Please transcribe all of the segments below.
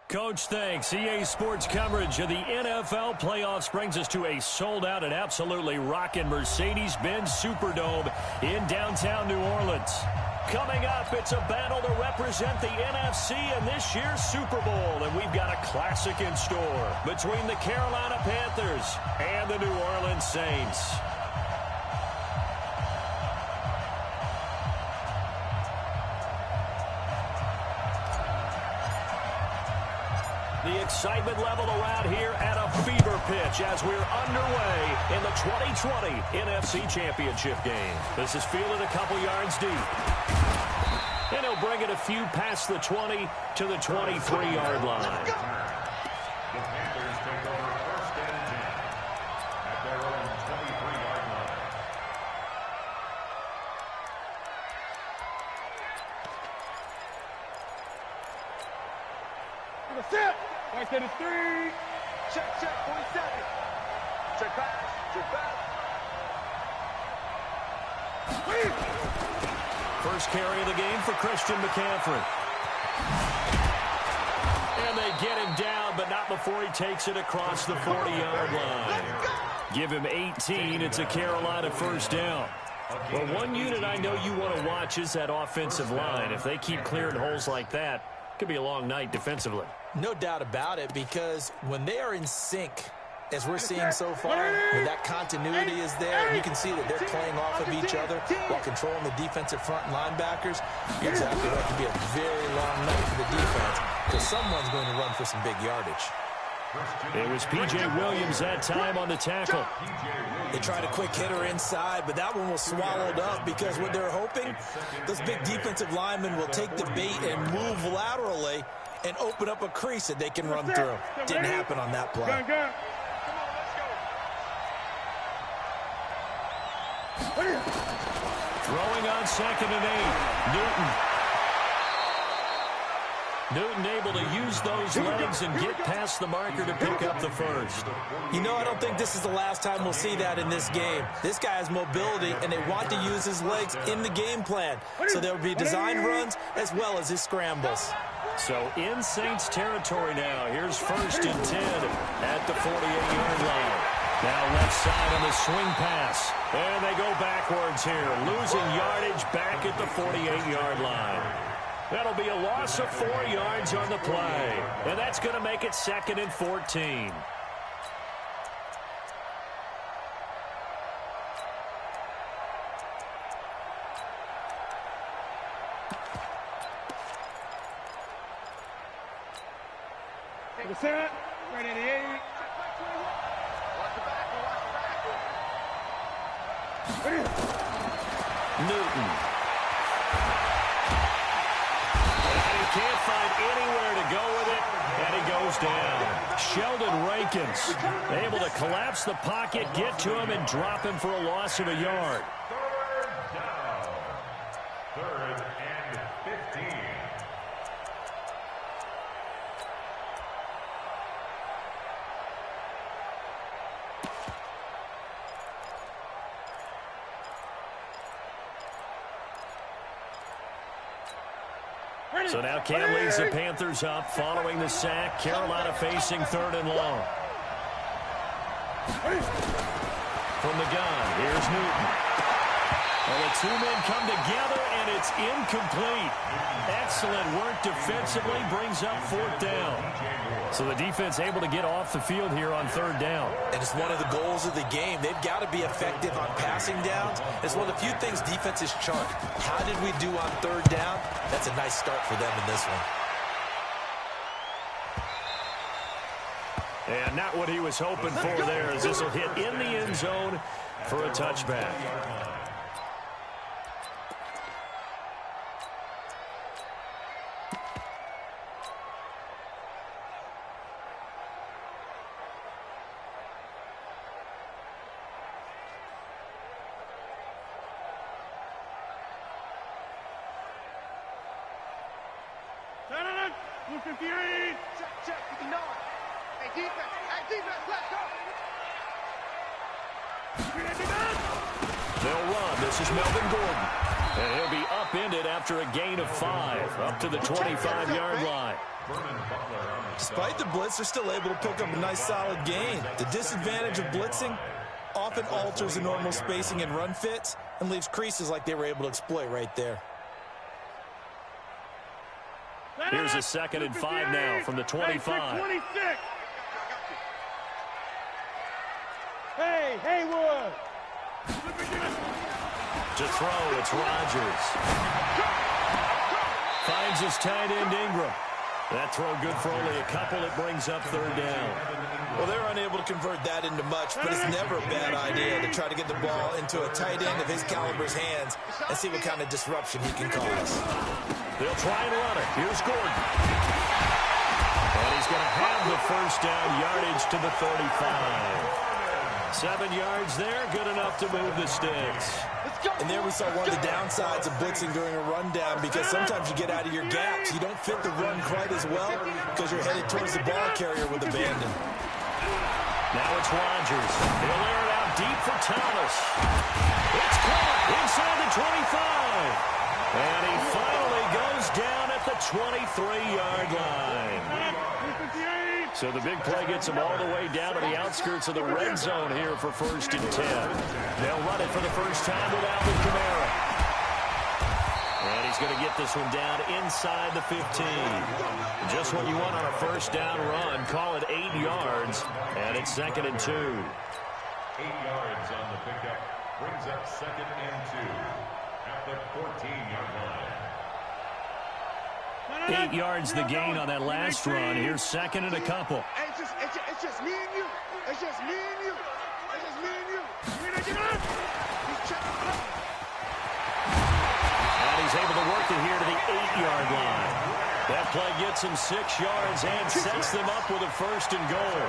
Coach, thanks. EA Sports coverage of the NFL playoffs brings us to a sold-out and absolutely rocking Mercedes-Benz Superdome in downtown New Orleans. Coming up, it's a battle to represent the NFC in this year's Super Bowl, and we've got a classic in store between the Carolina Panthers and the New Orleans Saints. The excitement level around here at a fever pitch as we're underway in the 2020 NFC Championship game. This is fielded a couple yards deep. And he'll bring it a few past the 20 to the 23-yard line. The Panthers take over first and 10 at their own 23-yard line. That's it. Right to the 3. Check, 47. Check pass, check back. First carry of the game for Christian McCaffrey. And they get him down, but not before he takes it across the 40-yard line. Give him 18. It's a Carolina first down. Well, one unit I know you want to watch is that offensive line. If they keep clearing holes like that, it could be a long night defensively. No doubt about it, because when they are in sync, as we're seeing so far, when that continuity is there, and you can see that they're playing off of each other while controlling the defensive front linebackers, you're exactly right. It could be a very long night for the defense because someone's going to run for some big yardage. It was P.J. Williams that time on the tackle. They tried a quick hitter inside, but that one was swallowed up because what they're hoping, those big defensive linemen will take the bait and move laterally and open up a crease that they can run through. Didn't happen on that play. Throwing on 2nd and 8. Newton able to use those legs and get past the marker to pick up the first. You know, I don't think this is the last time we'll see that in this game. This guy has mobility, and they want to use his legs in the game plan. So there will be design runs as well as his scrambles. So in Saints territory now. Here's 1st and 10 at the 48-yard line. Now left side on the swing pass. And they go backwards here, losing yardage back at the 48-yard line. That'll be a loss of 4 yards on the play. And that's going to make it 2nd and 14. Take a set. Right at the 8. Newton. And he can't find anywhere to go with it, and he goes down. Sheldon Rankins able to collapse the pocket, get to him, and drop him for a loss of a yard. 3rd down. 3rd and 15. So now Cam leads the Panthers up following the sack. Carolina facing 3rd and long. From the gun, here's Newton. Well, the two men come together, and it's incomplete. Excellent work defensively, brings up 4th down. So the defense able to get off the field here on 3rd down. And it's one of the goals of the game. They've got to be effective on passing downs. It's one of the few things defenses chart. How did we do on 3rd down? That's a nice start for them in this one. And not what he was hoping for there, as this will hit in the end zone for a touchback. Blue 58. Check, 59. Hey, defense, let's go. They'll run. This is Melvin Gordon. And he'll be upended after a gain of 5, up to the 25-yard line. Despite the blitz, they're still able to pick up a nice solid gain. The disadvantage of blitzing often alters the normal spacing and run fits and leaves creases like they were able to exploit right there. Here's a 2nd and 5 now from the 25. Hey, Haywood! To throw, it's Rodgers. Finds his tight end Ingram. That throw good for only a couple. It brings up 3rd down. Well, they're unable to convert that into much, but it's never a bad idea to try to get the ball into a tight end of his caliber's hands and see what kind of disruption he can cause. They'll try and run it. Here's Gordon. And he's going to have the 1st down, yardage to the 35. 7 yards there, good enough to move the sticks. And there we saw one of the downsides of blitzing during a rundown, because sometimes you get out of your gaps. You don't fit the run quite as well because you're headed towards the ball carrier with abandon. Now it's Rodgers. He'll air it out deep for Thomas. It's caught inside the 25. And he finally goes down at the 23-yard line. So the big play gets him all the way down to the outskirts of the red zone here for 1st and 10. They'll run it for the first time with Alvin Kamara. And he's going to get this one down inside the 15. Just what you want on a 1st down run. Call it 8 yards, and it's 2nd and 2. 8 yards on the pickup. Brings up 2nd and 2 at the 14-yard line. 8 yards the gain on that last run. Here's 2nd and a couple. Hey, it's just me and you. It's just me and you. It's just me and you. And he's able to work it here to the 8-yard line. That play gets him 6 yards and sets them up with a 1st and goal.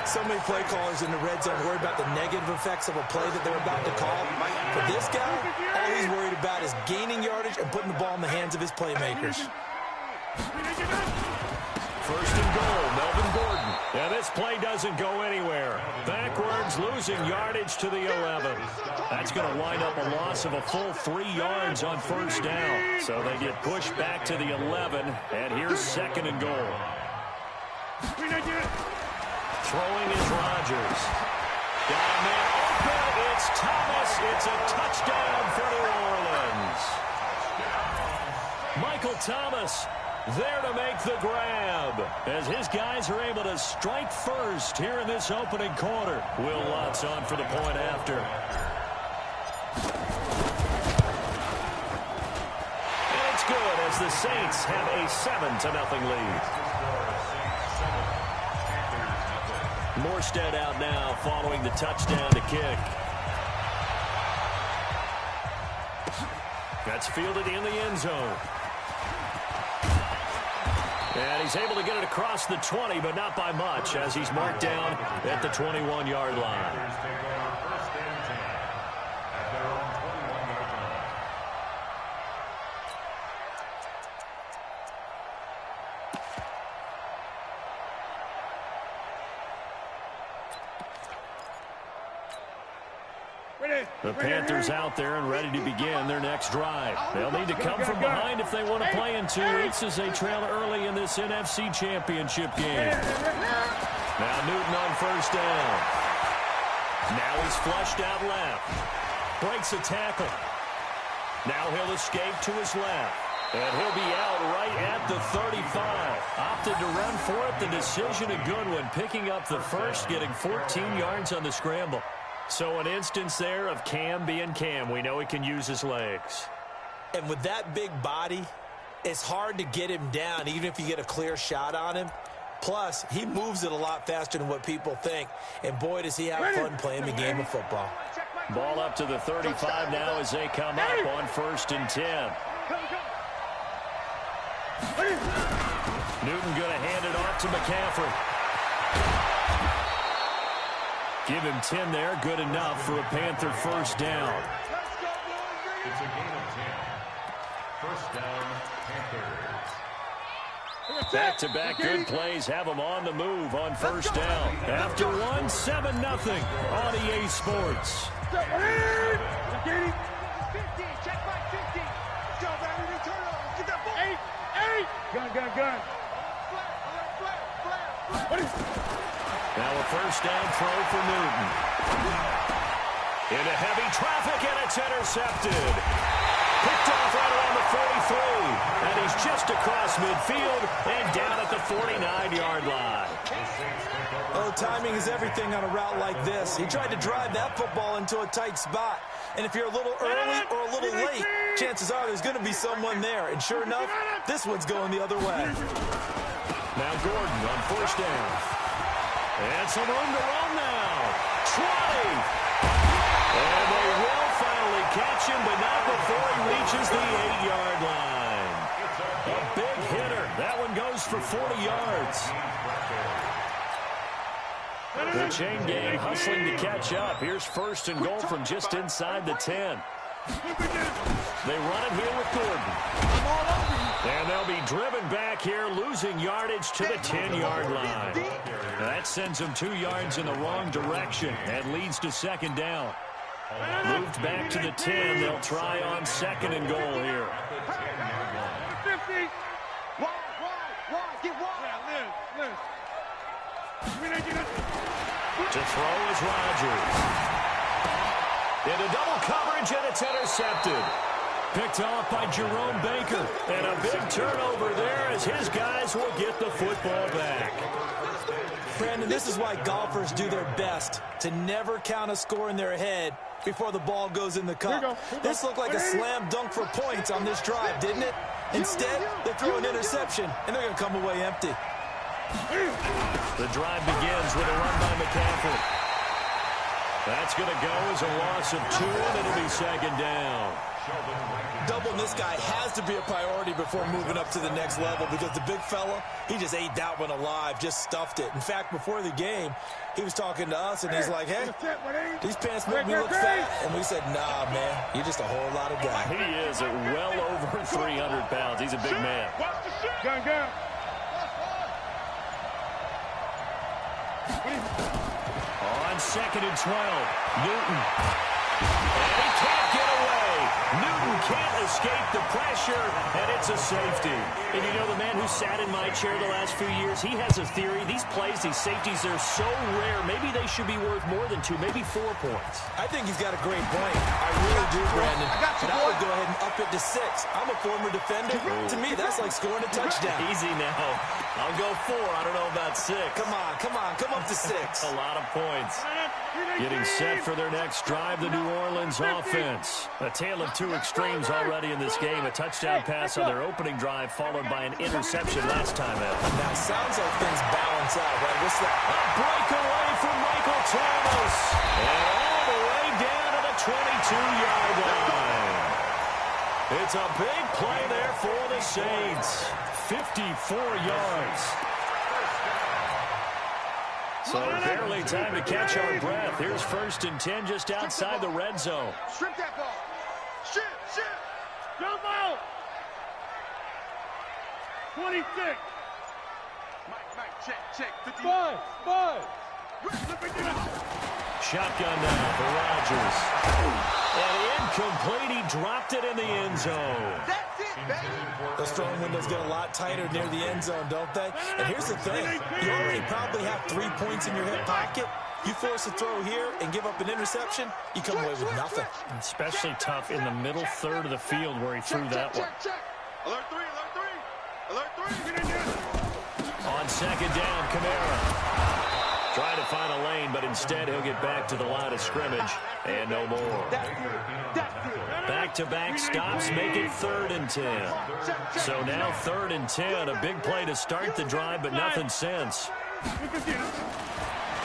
So many play callers in the red zone worry about the negative effects of a play that they're about to call. For this guy, all he's worried about is gaining yardage and putting the ball in the hands of his playmakers. 1st and goal, Melvin Gordon. And this play doesn't go anywhere. Backwards, losing yardage to the 11. That's going to wind up a loss of a full 3 yards on 1st down. So they get pushed back to the 11, and here's 2nd and goal. Throwing is Rodgers. Got a man open. It's Thomas. It's a touchdown for New Orleans. Michael Thomas there to make the grab as his guys are able to strike first here in this opening quarter. Will Lutz on for the point after. And it's good as the Saints have a 7-0 lead. Morstead out now following the touchdown to kick. That's fielded in the end zone. And he's able to get it across the 20, but not by much, as he's marked down at the 21-yard line. The Panthers out there and ready to begin their next drive. They'll need to come from behind if they want to play in 2 weeks as they trail early in this NFC Championship game. Now Newton on 1st down. Now he's flushed out left. Breaks a tackle. Now he'll escape to his left. And he'll be out right at the 35. Opted to run for it. The decision a good one. Picking up the first, getting 14 yards on the scramble. So an instance there of Cam being Cam. We know he can use his legs. And with that big body, it's hard to get him down, even if you get a clear shot on him. Plus, he moves it a lot faster than what people think. And boy, does he have fun playing the game of football. Ball up to the 35 now as they come up on 1st and 10. Newton going to hand it off to McCaffrey. Give him 10 there. Good enough for a Panther 1st down. It's a gain of 10. 1st down, Panthers. Back-to-back good plays have them on the move on 1st down. After one, 7-0 on EA Sports. Check by 50. Gun. Now a first down throw for Newton. Into heavy traffic, and it's intercepted. Picked off right around the 43. And he's just across midfield and down at the 49-yard line. Oh, timing is everything on a route like this. He tried to drive that football into a tight spot. And if you're a little early or a little late, chances are there's going to be someone there. And sure enough, this one's going the other way. Now Gordon on first down. And some room to run now. 20. And they will finally catch him, but not before he reaches the 8-yard line. A big hitter. That one goes for 40 yards. The chain gang hustling to catch up. Here's first and goal from just inside the 10. They run it here with Gordon. And they'll be driven back here, losing yardage to the 10-yard line. That sends them 2 yards in the wrong direction and leads to second down. Moved back to the 10. They'll try on second and goal here. 50. Wide. Get wide. Liz. To throw is Rodgers. Into double coverage, and it's intercepted. Picked off by Jerome Baker. And a big turnover there as his guys will get the football back. Brandon, this is why golfers do their best to never count a score in their head before the ball goes in the cup. This looked like a slam dunk for points on this drive, didn't it? Instead, they throw an interception, and they're going to come away empty. The drive begins with a run by McCaffrey. That's going to go as a loss of 2, and it'll be second down. Doubling this guy has to be a priority before moving up to the next level because the big fella, he just ate that one alive, just stuffed it. In fact, before the game, he was talking to us, and he's like, hey, these pants make me look fat. And we said, nah, man, you're just a whole lot of guy. He is at well over 300 pounds. He's a big man. Gun. On second and 12, Newton. And he can't get away. Newton can't escape the pressure, and it's a safety. And you know, the man who sat in my chair the last few years, he has a theory. These plays, these safeties, they're so rare. Maybe they should be worth more than 2, maybe 4 points. I think he's got a great point. I really do, Brandon. And I would go ahead and up it to 6. I'm a former defender. To me, that's like scoring a touchdown. Easy now. I'll go 4. I don't know about 6. Come on. Come up to 6. A lot of points. Getting set for their next drive, the New Orleans offense. A tale of 2 extremes already in this game. A touchdown pass on their opening drive, followed by an interception last time out. Now, it sounds like things balance out, right? What's that? A breakaway from Michael Thomas. And all the way down to the 22-yard line. It's a big play there for the Saints. 54 yards. So barely time to catch our breath. Here's first and 10 just outside the red zone. Strip that ball. Shit. Jump out. 26. Mike, check. 55. Shotgun now for Rodgers. And incomplete. He dropped it in the end zone. That's it, baby. Those throwing windows get a lot tighter near the end zone, don't they? And here's the thing. You already probably have 3 points in your hip pocket. You force a throw here and give up an interception, you come away with nothing. Especially tough in the middle third of the field where he threw that one. Alert 3. On second down, Kamara. Trying to find a lane, but instead he'll get back to the line of scrimmage. And no more. Back-to-back stops make it 3rd and 10. So now 3rd and 10. A big play to start the drive, but nothing since.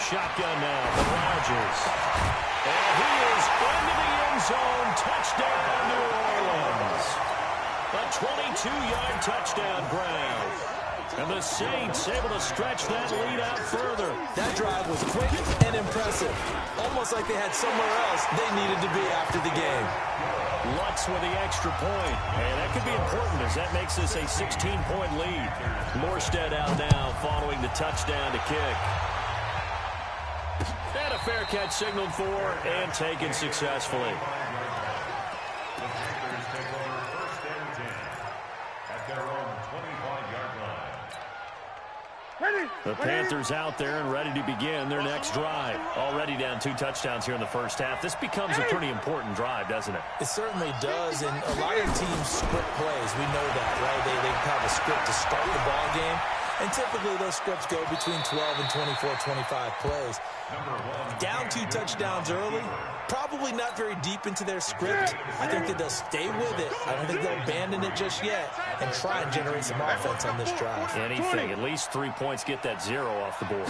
Shotgun now for Rodgers. And he is into the end zone. Touchdown, New Orleans. A 22-yard touchdown grab. And the Saints able to stretch that lead out further. That drive was quick and impressive. Almost like they had somewhere else they needed to be after the game. Lutz with the extra point. And that could be important as that makes this a 16-point lead. Morstead out now following the touchdown to kick. And a fair catch signaled for and taken successfully. The Panthers take over 1st and 10 at their own 25-yard The Panthers out there and ready to begin their next drive. Already down 2 touchdowns here in the first half. This becomes a pretty important drive, doesn't it? It certainly does, and a lot of teams script plays. We know that, right? They have a script to start the ball game, and typically those scripts go between 12 and 24, 25 plays. Down 2 touchdowns early, probably not very deep into their script. I think that they'll stay with it. I don't think they'll abandon it just yet and try and generate some offense on this drive. Anything, at least 3 points, get that 0 off the board.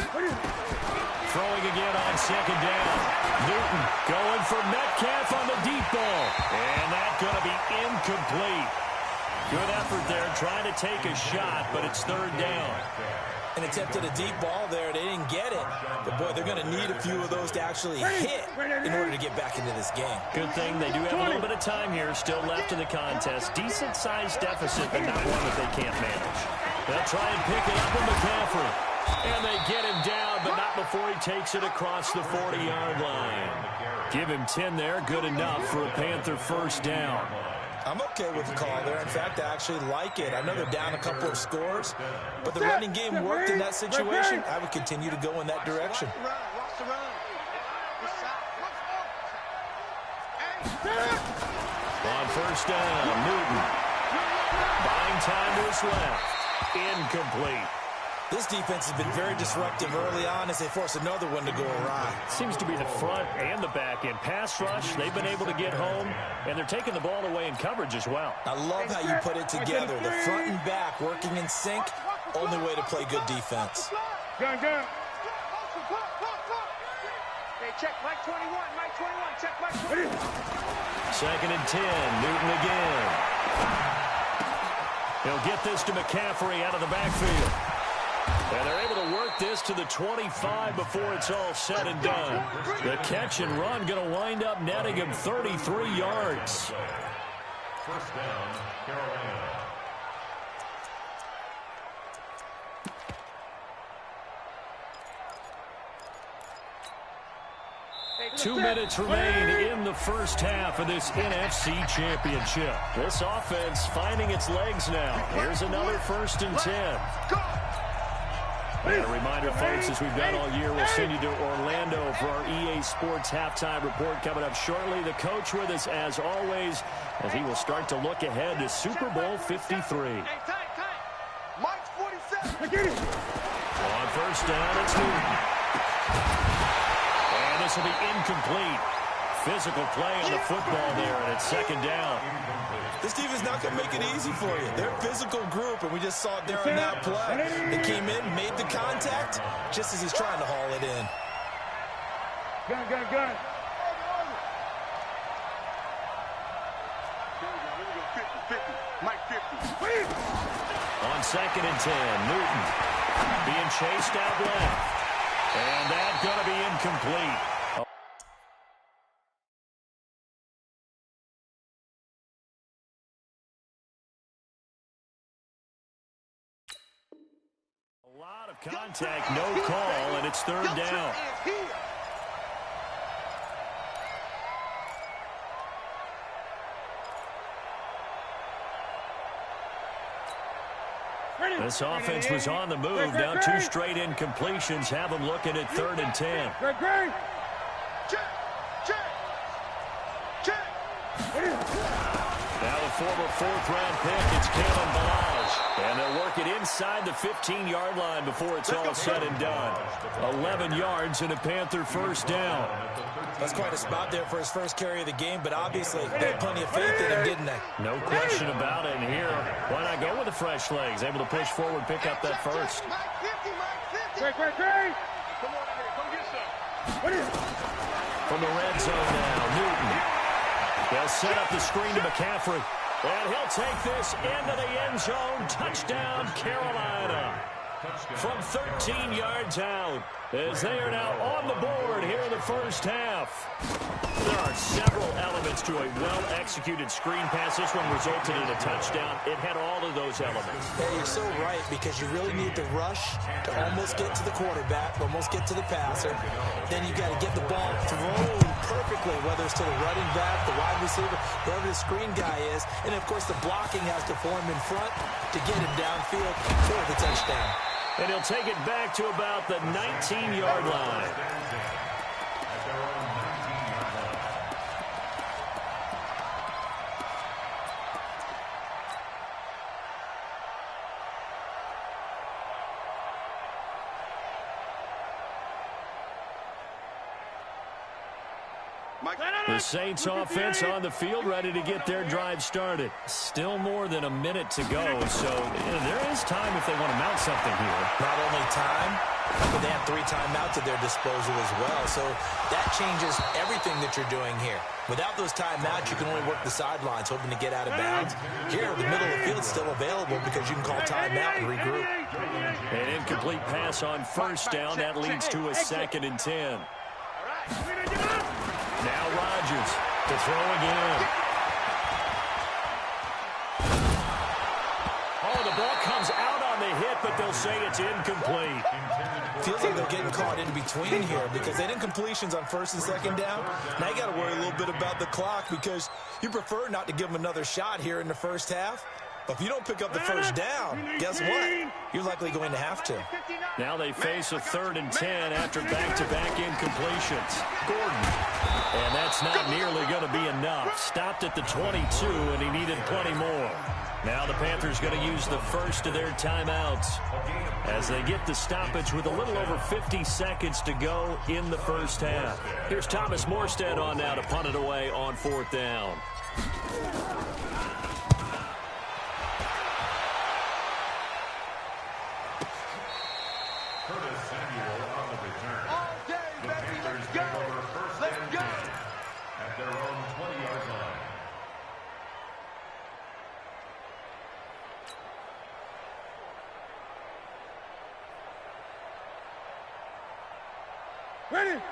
Throwing again on second down. Newton going for Metcalf on the deep ball. And that's going to be incomplete. Good effort there, trying to take a shot, but it's 3rd down. An attempt at a deep ball there. They didn't get it. But, boy, they're going to need a few of those to actually hit in order to get back into this game. Good thing they do have a little bit of time here still left in the contest. Decent-sized deficit, but not one that they can't manage. They'll try and pick it up with McCaffrey. And they get him down, but not before he takes it across the 40-yard line. Give him 10 there. Good enough for a Panther first down. I'm okay with the call there. In fact, I actually like it. I know they're down a couple of scores, but the running game worked in that situation. I would continue to go in that direction. On first down, Newton. Buying time to his left. Incomplete. This defense has been very disruptive early on as they force another one to go awry. Seems to be the front and the back end. Pass rush, they've been able to get home, and they're taking the ball away in coverage as well. I love how you put it together. The front and back working in sync, only way to play good defense. Gun. Hey, check Mike 21, Mike 21, check Mike 21. 2nd and 10, Newton again. He'll get this to McCaffrey out of the backfield. And they're able to work this to the 25 before it's all said and done. The catch and run going to wind up netting him 33 yards. First down, Carolina. 2 minutes remain in the first half of this NFC Championship. This offense finding its legs now. Here's another 1st and 10. And a reminder, folks, as we've done all year, we'll send you to Orlando for our EA Sports halftime report coming up shortly. The coach with us, as always, as he will start to look ahead to Super Bowl 53. Mike's 47. On first down, it's Newton. And this will be incomplete. Physical play on the football there, and it's 2nd down. This team is not going to make it easy for you. They're a physical group, and we just saw it there on that play. They came in, made the contact, just as he's trying to haul it in. Gun. Mike 50. On 2nd and 10, Newton being chased out left. And that's going to be incomplete. A lot of contact, no call, and it's 3rd down. This offense was on the move. Now 2 straight incompletions have them looking at 3rd and 10. Now the former 4th-round pick, it's Kalen Balaj. And they'll work it inside the 15-yard line before it's all said and done. 11 yards and a Panther first down. That's quite a spot there for his first carry of the game, but obviously they had plenty of faith in him, didn't they? No question about it. And here, why not go with the fresh legs? Able to push forward, pick up that first. From the red zone now, Newton. They'll set up the screen to McCaffrey. And he'll take this into the end zone. Touchdown, Carolina. From 13 yards out, as they are now on the board here in the first half. There are several elements to a well-executed screen pass. This one resulted in a touchdown. It had all of those elements. Yeah, you're so right, because you really need the rush to almost get to the quarterback, almost get to the passer. Then you've got to get the ball thrown perfectly, whether it's to the running back, the wide receiver, whoever the screen guy is. And, of course, the blocking has to form in front to get him downfield for the touchdown. And he'll take it back to about the 19-yard line. The Saints offense on the field, ready to get their drive started. Still more than a minute to go, so there is time if they want to mount something here. Not only time, but they have 3 timeouts at their disposal as well, so that changes everything that you're doing here. Without those timeouts, you can only work the sidelines, hoping to get out of bounds. Here, the middle of the field is still available because you can call timeout and regroup. An incomplete pass on first down. That leads to a 2nd and 10. Now Rodgers to throw again. Oh, the ball comes out on the hit, but they'll say it's incomplete. Feels like they're getting caught in between here because they didn't completions on 1st and 2nd down. Now you got to worry a little bit about the clock because you prefer not to give them another shot here in the first half. But if you don't pick up the first down, guess what? You're likely going to have to. Now they face a 3rd and 10 after back-to-back incompletions. Gordon. And that's not nearly going to be enough. Stopped at the 22, and he needed plenty more. Now the Panthers going to use the first of their timeouts as they get the stoppage with a little over 50 seconds to go in the first half. Here's Thomas Morstead on now to punt it away on 4th down.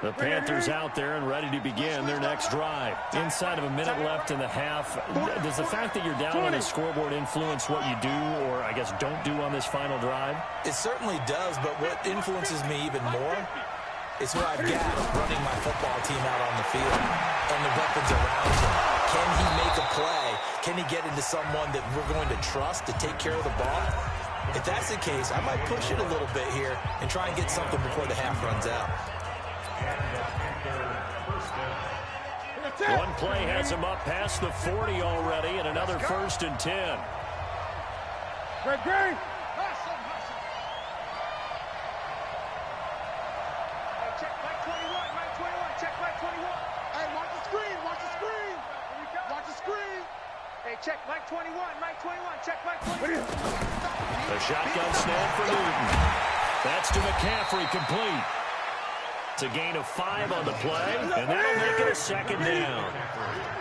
The Panthers out there and ready to begin their next drive. Inside of a minute left in the half, does the fact that you're down on the scoreboard influence what you do or, I guess, don't do on this final drive? It certainly does, but what influences me even more is who I've got running my football team out on the field and the weapons around him. Can he make a play? Can he get into someone that we're going to trust to take care of the ball? If that's the case, I might push it a little bit here and try and get something before the half runs out. One play has him up past the 40 already, and another 1st and 10. Great, great. Check back 21, right 21, check back 21. Hey, watch the screen, watch the screen. Watch the screen. Hey, check back 21, right 21, check back 21. A shotgun snap for Newton. That's to McCaffrey, complete. It's a gain of 5 on the play, and that'll make it a 2nd down.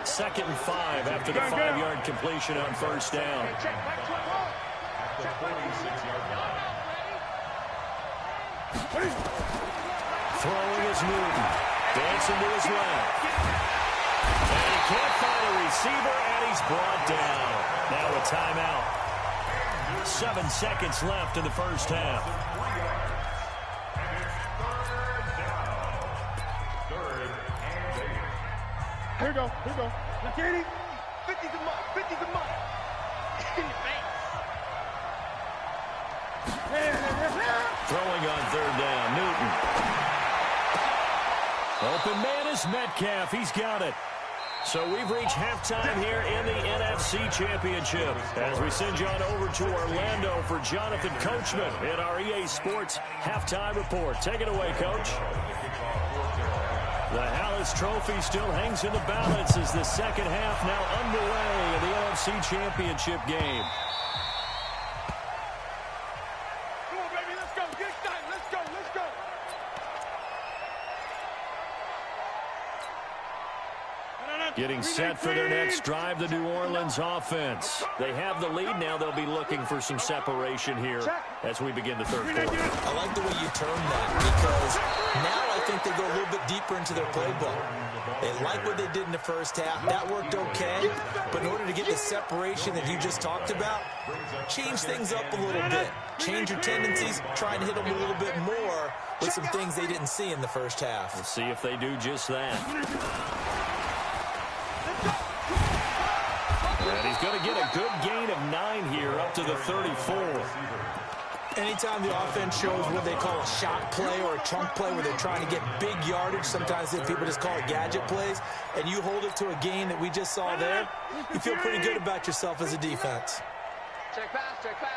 2nd and 5 after the 5-yard completion on 1st down. Throwing is Newton. Dancing to his left. And he can't find a receiver, and he's brought down. Now a timeout. 7 seconds left in the first half. Here we go, here we go. Katie, 50's a month, 50's a month. In your face. Throwing on 3rd down, Newton. Open man is Metcalf. He's got it. So we've reached halftime here in the NFC Championship as we send you on over to Orlando for Jonathan Coachman in our EA Sports Halftime Report. Take it away, Coach. The Hallis Trophy still hangs in the balance as the second half now underway in the NFC Championship game. Come on, baby, let's go. Get started. Let's go, let's go. Getting set for their next drive, the New Orleans offense. They have the lead now. They'll be looking for some separation here as we begin the third quarter. I like the way you term that because now I think they go a little bit deeper into their playbook. They like what they did in the first half. That worked okay. But in order to get the separation that you just talked about, change things up a little bit. Change your tendencies, try and hit them a little bit more with some things they didn't see in the first half. We'll see if they do just that. And he's going to get a good gain of 9 here up to the 34. Anytime the offense shows what they call a shot play or a chunk play where they're trying to get big yardage, sometimes people just call it gadget plays, and you hold it to a gain that we just saw there, you feel pretty good about yourself as a defense. Check pass, check pass.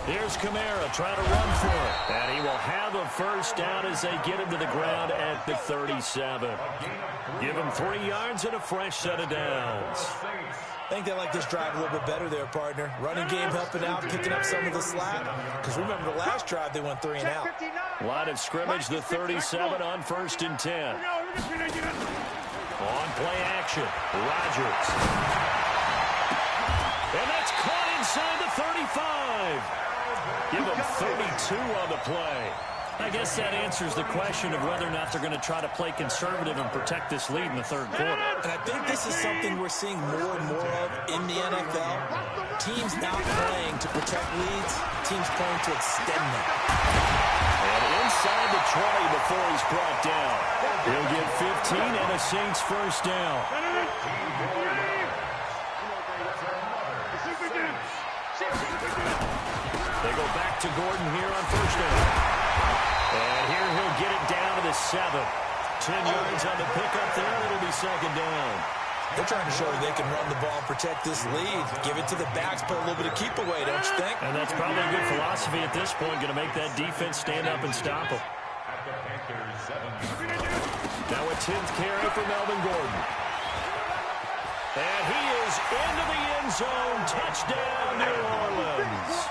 Here's Kamara trying to run for it. And he will have a first down as they get him to the ground at the 37. Give him 3 yards and a fresh set of downs. I think they like this drive a little bit better there, partner. Running game helping out, picking up some of the slack. Because remember the last drive, they went 3 and out. Line of scrimmage, the 37 on 1st and 10. On play action, Rodgers. And that's caught inside the 35. Give them 32 on the play. I guess that answers the question of whether or not they're going to try to play conservative and protect this lead in the 3rd quarter. And I think this is something we're seeing more and more of in the NFL. Teams not playing to protect leads, teams playing to extend them. And inside the 20 before he's brought down. He'll get 15 and a Saints first down. They go back to Gordon here on first down. And here he'll get it down to the 7. 10 yards on the pickup there. It'll be 2nd down. They're trying to show they can run the ball and protect this lead. Give it to the backs, put a little bit of keep away, don't you think? And that's probably a good philosophy at this point. Going to make that defense stand up and stop them. Now a 10th carry for Melvin Gordon. And he is into the end zone. Touchdown, New Orleans.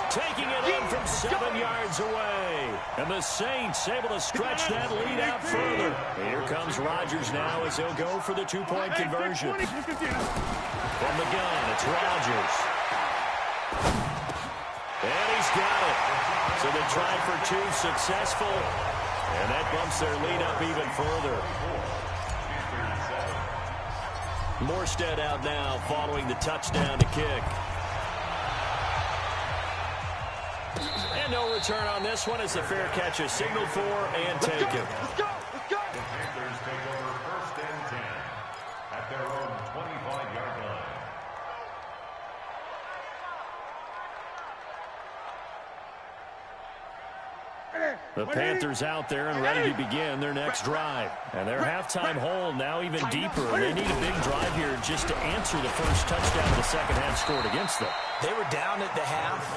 Taking it in from 7 yards away. And the Saints able to stretch that lead out further. Here comes Rodgers now as he'll go for the 2-point conversion. From the gun, it's Rodgers. And he's got it. So they tried for 2, successful. And that bumps their lead up even further. Morstead out now following the touchdown to kick. And no return on this one as the fair catch is signaled for and taken. Let's go, let's go. The Panthers take over 1st and 10 at their own 25-yard line. The Panthers out there and ready to begin their next drive. And their halftime hole now even deeper. They need a big drive here just to answer the first touchdown the second half scored against them. They were down at the half.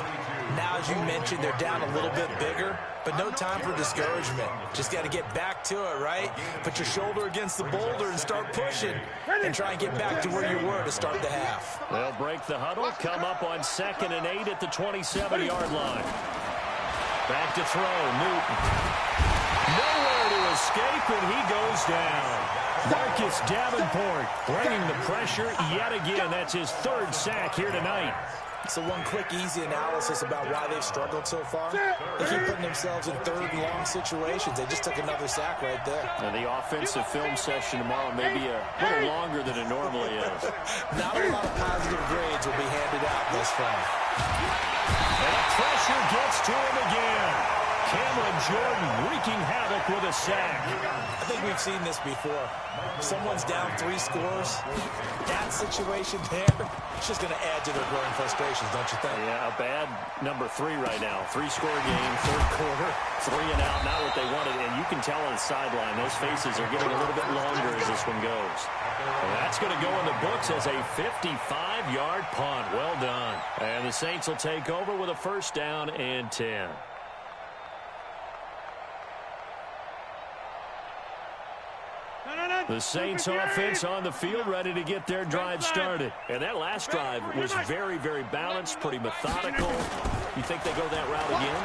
Now, as you mentioned, they're down a little bit bigger, but no time for discouragement. Just got to get back to it, right? Put your shoulder against the boulder and start pushing and try and get back to where you were to start the half. They'll break the huddle, come up on 2nd and 8 at the 27-yard line. Back to throw, Newton. Nowhere to escape, and he goes down. Marcus Davenport bringing the pressure yet again. That's his 3rd sack here tonight. So one quick, easy analysis about why they've struggled so far. They keep putting themselves in 3rd and long situations. They just took another sack right there. And the offensive film session tomorrow may be a little longer than it normally is. Not a lot of positive grades will be handed out thus far. And pressure gets to him again. Cameron Jordan wreaking havoc with a sack. I think we've seen this before. Someone's down 3 scores. That situation there, it's just going to add to their growing frustrations, don't you think? Yeah, a bad number 3 right now. 3-score game, 3rd quarter, 3 and out, not what they wanted. And you can tell on the sideline, those faces are getting a little bit longer as this one goes. And that's going to go in the books as a 55-yard punt. Well done. And the Saints will take over with a 1st down and 10. The Saints offense on the field ready to get their drive started. And that last drive was very, very balanced, pretty methodical. You think they go that route again?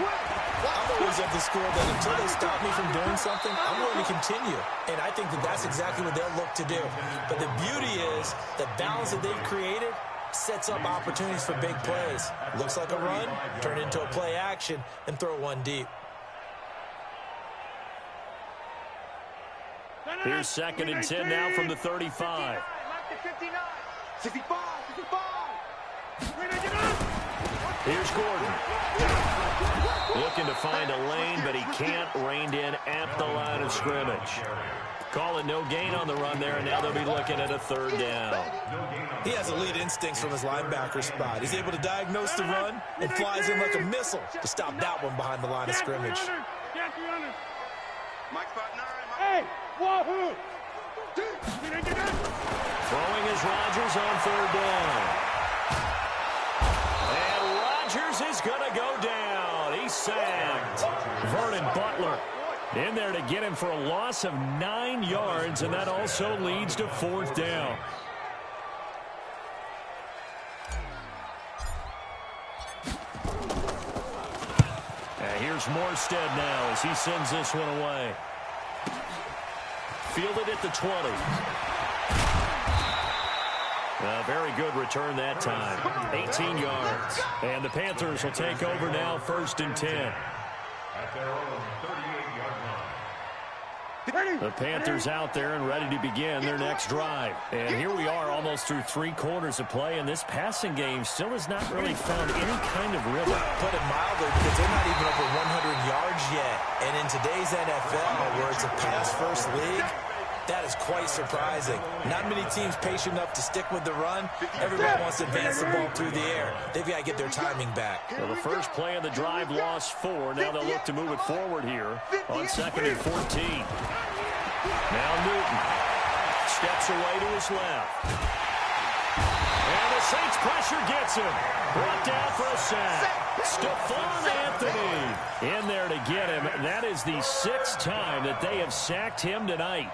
I'm always of the school that until they stop me from doing something, I'm going to continue. And I think that that's exactly what they'll look to do. But the beauty is the balance that they've created sets up opportunities for big plays. Looks like a run, turn into a play action, and throw one deep. Here's 2nd and 10 now from the 35. 65. Here's Gordon. Looking to find a lane, but he can't. Reined in at the line of scrimmage. Call it no gain on the run there, and now they'll be looking at a third down. He has elite instincts from his linebacker spot. He's able to diagnose the run and flies in like a missile to stop that one behind the line of scrimmage. Hey, wahoo! Throwing is Rodgers on third down. And Rodgers is going to go down. He's sacked. Vernon Butler in there to get him for a loss of 9 yards, and that also leads to fourth down. And here's Morstead now as he sends this one away. Fielded at the 20. A very good return that time. 18 yards. And the Panthers will take over now, 1st and 10. At their own 38-yard line. The Panthers out there and ready to begin their next drive. And here we are almost through 3 quarters of play, and this passing game still has not really found any kind of rhythm. Put it mildly, because they're not even over 100 yards yet. And in today's NFL, where it's a pass-first league, that is quite surprising. Not many teams patient enough to stick with the run. Everybody wants to advance the ball through the air. They've got to get their timing back. Well, the first play of the drive lost 4. Now they'll look to move it forward here on 2nd and 14. Now Newton steps away to his left. And the Saints pressure gets him. Brought down for a sack. Stephon Anthony in there to get him. That is the 6th time that they have sacked him tonight.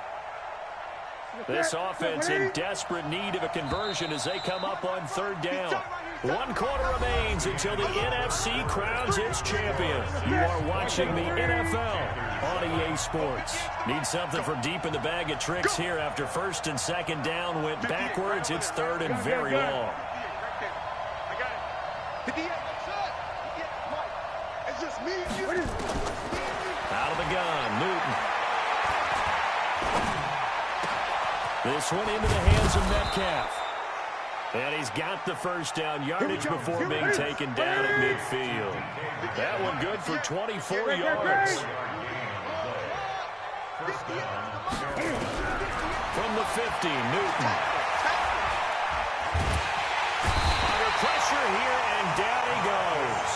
This offense in desperate need of a conversion as they come up on 3rd down. 1 quarter remains until the NFC crowns its champion. You are watching the NFL on EA Sports. Need something from deep in the bag of tricks here after 1st and 2nd down went backwards. It's 3rd and very long. Out of the gun, Newton. This one into the hands of Metcalf. And he's got the first down yardage before being taken down at midfield. That one good for 24 yards. From the 50, Newton. Under pressure here, and down he goes.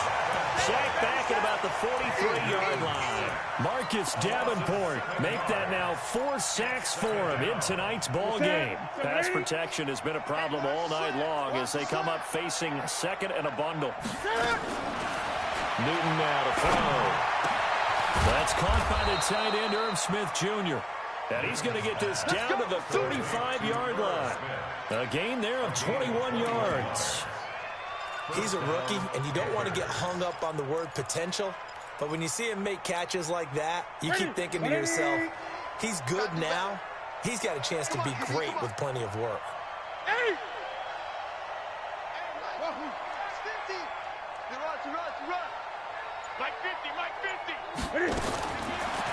Sacked back at about the 43-yard line. Marcus Davenport make that now 4 sacks for him in tonight's ball game. Pass protection has been a problem all night long as they come up facing 2nd and a bundle. Newton now to throw. That's caught by the tight end, Irv Smith Jr. And he's going to get this down to the 35-yard line. A gain there of 21 yards. He's a rookie, and you don't want to get hung up on the word potential. But when you see him make catches like that, you keep thinking to yourself, he's good now. He's got a chance to be great with plenty of work.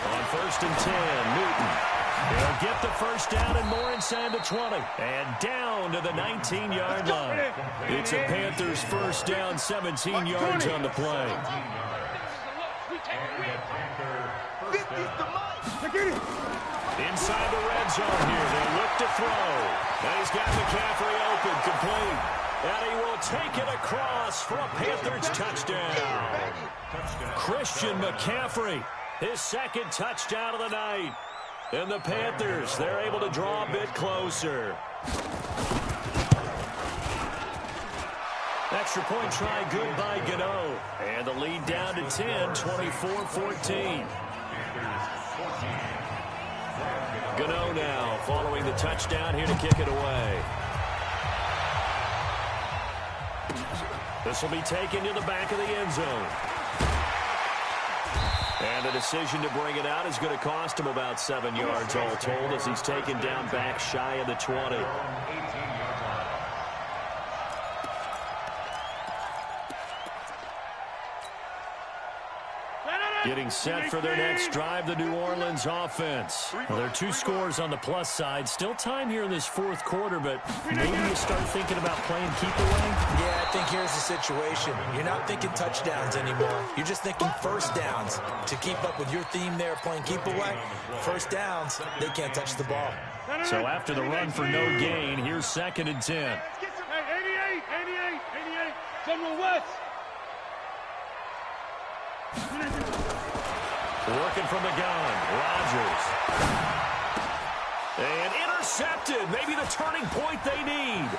On 1st and 10, Newton. He'll get the first down and more inside the 20. And down to the 19-yard line. It's a Panthers first down, 17 yards on the play. Inside the red zone here. They'll look to throw. And he's got McCaffrey open, complete. And he will take it across for a Panthers touchdown. Christian McCaffrey, his 2nd touchdown of the night. And the Panthers, they're able to draw a bit closer. Extra point try good by Gano. And the lead down to 10, 24-14. Gano now following the touchdown here to kick it away. This will be taken to the back of the end zone. And the decision to bring it out is going to cost him about 7 yards all told as he's taken down back shy of the 20. Getting set for their next drive, the New Orleans offense. Well, there are 2 scores on the plus side. Still time here in this fourth quarter, but maybe you start thinking about playing keep away? Yeah, I think here's the situation. You're not thinking touchdowns anymore. You're just thinking first downs. To keep up with your theme there, playing keep away, first downs, they can't touch the ball. So after the run for no gain, here's 2nd and 10. Hey, 88. General West. Working from the gun, Rodgers. And intercepted, maybe the turning point they need.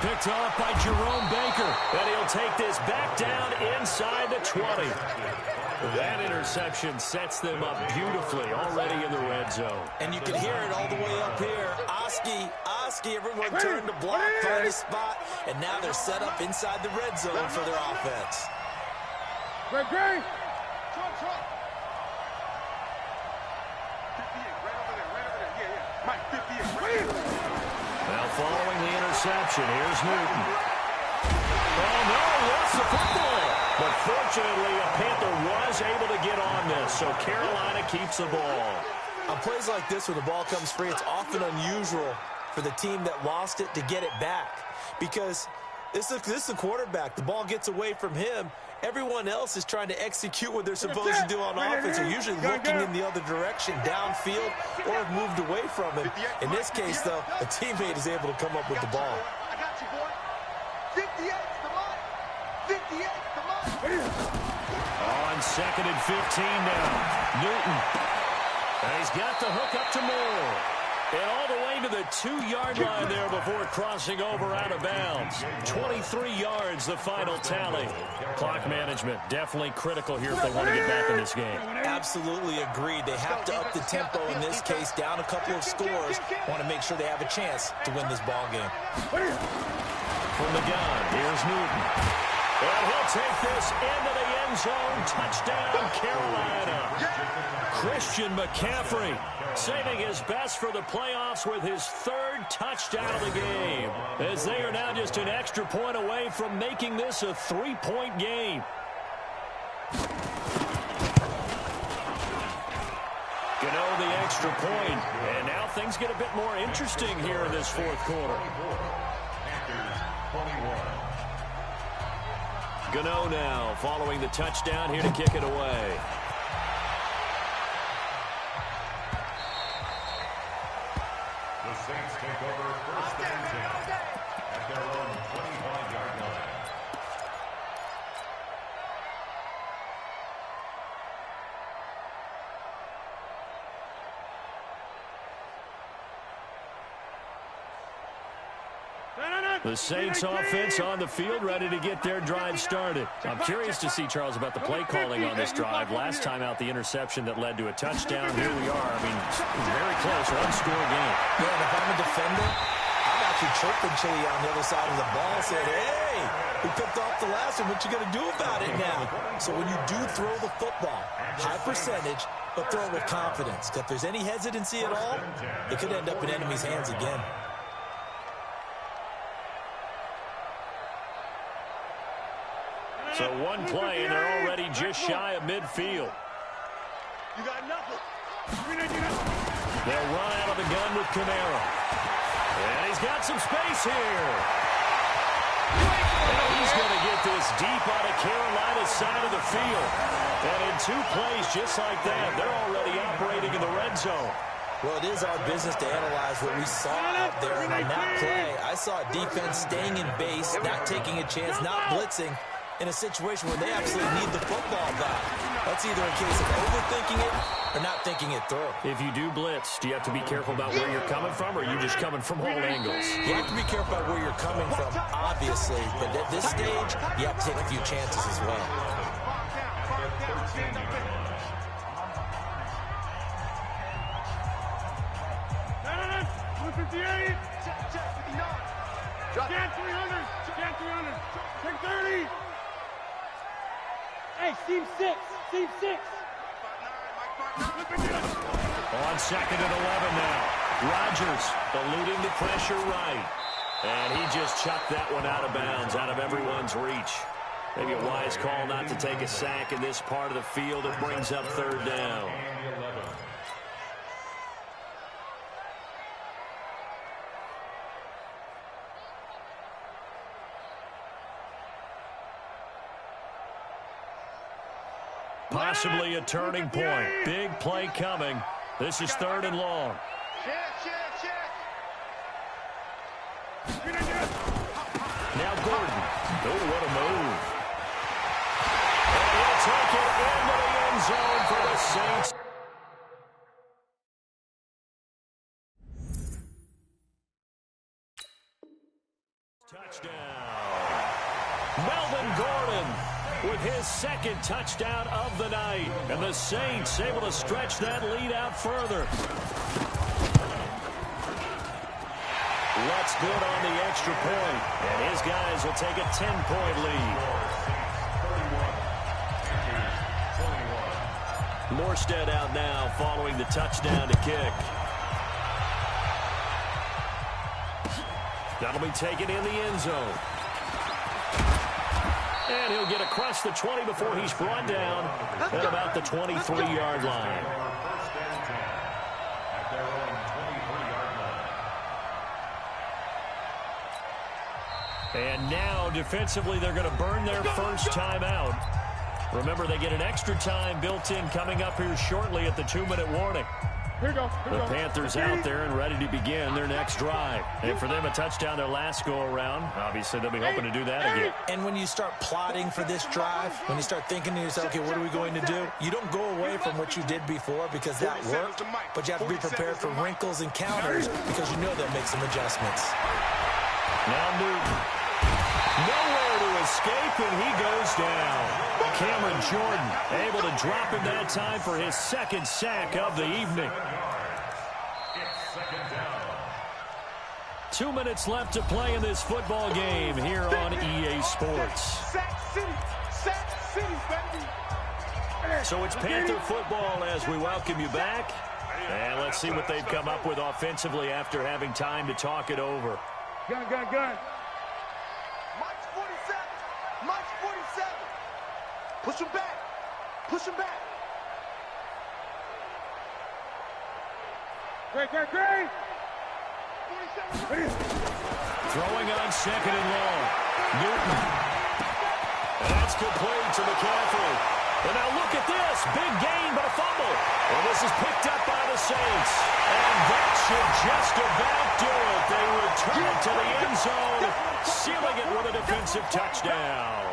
Picked off by Jerome Baker, and he'll take this back down inside the 20. That interception sets them up beautifully already in the red zone. And you can hear it all the way up here. Oski, everyone turned to block, find a spot, and now they're set up inside the red zone for their offense. Greg. Trump. Mike, 58. Now following the interception, here's Newton. Oh, no, lost the football. But fortunately, a Panther was able to get on this, so Carolina keeps the ball. On plays like this, when the ball comes free, it's often unusual for the team that lost it to get it back. Because this is a quarterback. The ball gets away from him. Everyone else is trying to execute what they're supposed to do on offense. They're usually looking in the other direction, downfield, or have moved away from him. In this case, though, a teammate is able to come up with the ball. I got you, boy. 58's the line. 58's the line. On 2nd and 15 now, Newton. And he's got the hook up to Moore. And all the way to the 2-yard line there before crossing over out of bounds. 23 yards, the final tally. Clock management definitely critical here if they want to get back in this game. Absolutely agreed. They have to up the tempo in this case, down a couple of scores. Want to make sure they have a chance to win this ball game. From the gun, here's Newton. And he'll take this into the end zone. Touchdown, Carolina. Christian McCaffrey saving his best for the playoffs with his 3rd touchdown of the game, as they are now just an extra point away from making this a 3-point game. Gano the extra point, and now things get a bit more interesting here in this fourth quarter. Gano now following the touchdown here to kick it away. The Saints take over 1st and 10 at their own 25-yard line. The Saints offense on the field, ready to get their drive started. I'm curious to see, Charles, about the play calling on this drive. Last time out, the interception that led to a touchdown. Here we are. I mean, very close, one-score game. Yeah, and if I'm a defender, I'm actually chirping Chili on the other side of the ball, saying, hey, we picked off the last one. What you going to do about it now? So when you do throw the football, high percentage, but throw it with confidence. If there's any hesitancy at all, it could end up in enemy's hands again. So one play, and they're already just shy of midfield. You got nothing. They'll run out of the gun with Kamara. And he's got some space here. And he's going to get this deep out of Carolina's side of the field. And in 2 plays just like that, they're already operating in the red zone. Well, it is our business to analyze what we saw out there. And on that play, I saw a defense staying in base, not taking a chance, not blitzing, in a situation where they absolutely need the football back. That's either a case of overthinking it or not thinking it through. If you do blitz, do you have to be careful about where you're coming from, or are you just coming from all angles? You have to be careful about where you're coming from, obviously. But at this stage, you have to take a few chances as well. Scan 300. Scan 300. Take 30. Hey, Team 6. Team 6. On 2nd and 11 now. Rodgers eluding the pressure right. And he just chucked that one out of bounds, out of everyone's reach. Maybe a wise call not to take a sack in this part of the field. It brings up third down. Possibly a turning point. Big play coming. This is third and long. Now Gordon. Oh, what a move. And he'll take it into the end zone for the Saints. Touchdown. Melvin Gordon with his second touchdown of the night. And the Saints able to stretch that lead out further. Lutz good on the extra point, and his guys will take a 10-point lead. Morstead out now following the touchdown to kick. That'll be taken in the end zone. And he'll get across the 20 before he's brought down at about the 23-yard line. And now, defensively, they're going to burn their first timeout. Remember, they get an extra time built in coming up here shortly at the 2-minute warning. The Panthers out there and ready to begin their next drive. And for them, a touchdown their last go-around. Obviously, they'll be hoping to do that again. And when you start plotting for this drive, when you start thinking to yourself, okay, what are we going to do? You don't go away from what you did before because that worked, but you have to be prepared for wrinkles and counters because you know they'll make some adjustments. Now Newton. Nowhere to escape, and he goes down. Cameron Jordan able to drop him that time for his second sack of the evening. 2 minutes left to play in this football game here on EA Sports. So it's Panther football as we welcome you back. And let's see what they've come up with offensively after having time to talk it over. Gun. March 47. Push him back. Great. Throwing on second and long. Newton. And that's complete to McCaffrey. And now look at this. Big gain, but a fumble. And this is picked up by the Saints. And that should just about do it. They return it to the end zone, sealing it with a defensive touchdown.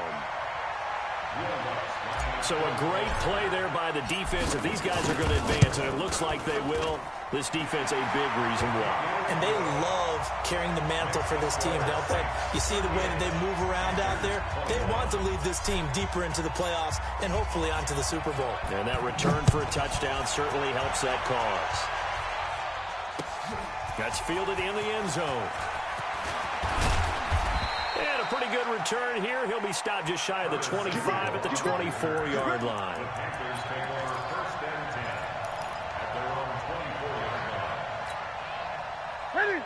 So a great play there by the defense. If these guys are going to advance, and it looks like they will, this defense a big reason why. And they love carrying the mantle for this team, don't they? You see the way that they move around out there? They want to lead this team deeper into the playoffs and hopefully onto the Super Bowl. And that return for a touchdown certainly helps that cause. That's fielded in the end zone. And a pretty good return here. He'll be stopped just shy of the 25 at the 24-yard line.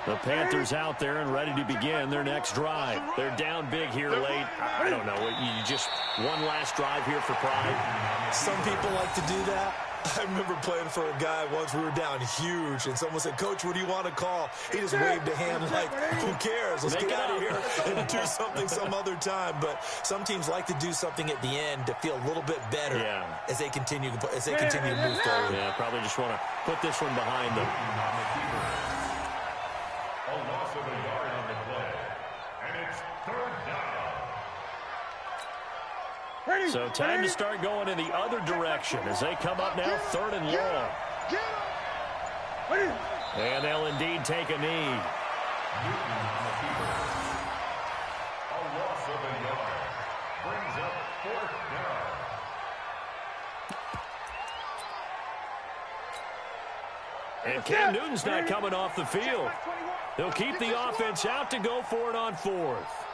The Panthers out there and ready to begin their next drive. They're down big here late. I don't know. You just one last drive here for pride. Some people like to do that. I remember playing for a guy once. We were down huge, and someone said, "Coach, what do you want to call?" He just waved a hand like, "Who cares? Let's get out of here and do something some other time." But some teams like to do something at the end to feel a little bit better as they continue to move forward. Yeah, probably just want to put this one behind them. A loss of a yard on the play, and it's third down. So time to start going in the other direction as they come up now, third and long. And they'll indeed take a knee. A loss of a yard brings up fourth down. And Cam Newton's not coming off the field. They'll keep the offense out to go for it on fourth.